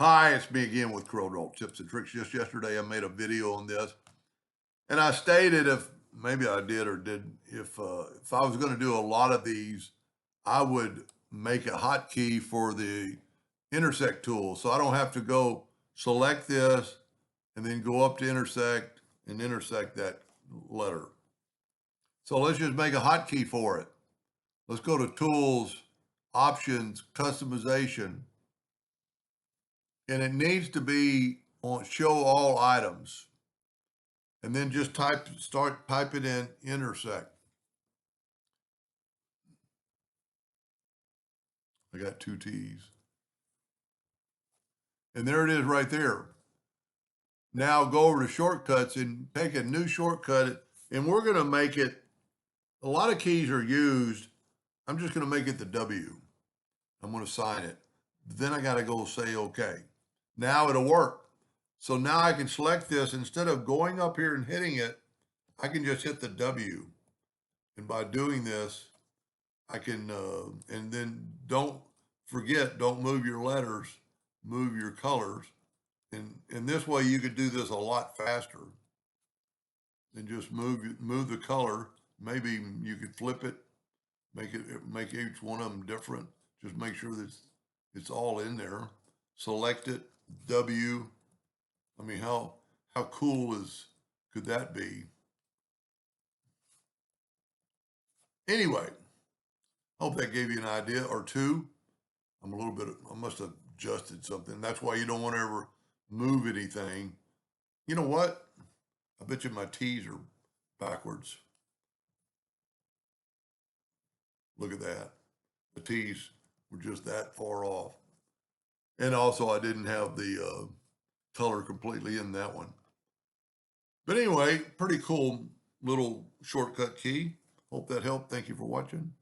Hi, it's me again with Corel tips and tricks. Just yesterday, I made a video on this, and I stated if maybe I did or did if I was going to do a lot of these, I would make a hotkey for the intersect tool, so I don't have to go select this and then go up to intersect and intersect that letter. So let's just make a hotkey for it. Let's go to Tools, Options, Customization, and it needs to be on Show All Items. And then just start typing in intersect. I got two T's. And there it is right there. Now go over to shortcuts and take a new shortcut, and we're going to make it, a lot of keys are used. I'm just going to make it the W. I'm going to sign it. Then I got to go say okay. Now it'll work. So now I can select this. Instead of going up here and hitting it, I can just hit the W. And by doing this, I can, and then don't forget, don't move your letters, move your colors. And this way you could do this a lot faster and just move the color. Maybe you could flip it, make each one of them different. Just make sure that it's all in there. Select it, W. I mean, how cool could that be? Anyway, hope that gave you an idea or two. I must have adjusted something. That's why you don't want to ever move anything. You know what? I bet you my T's are backwards. Look at that. The T's were just that far off. And also I didn't have the color completely in that one. But anyway, pretty cool little shortcut key. Hope that helped. Thank you for watching.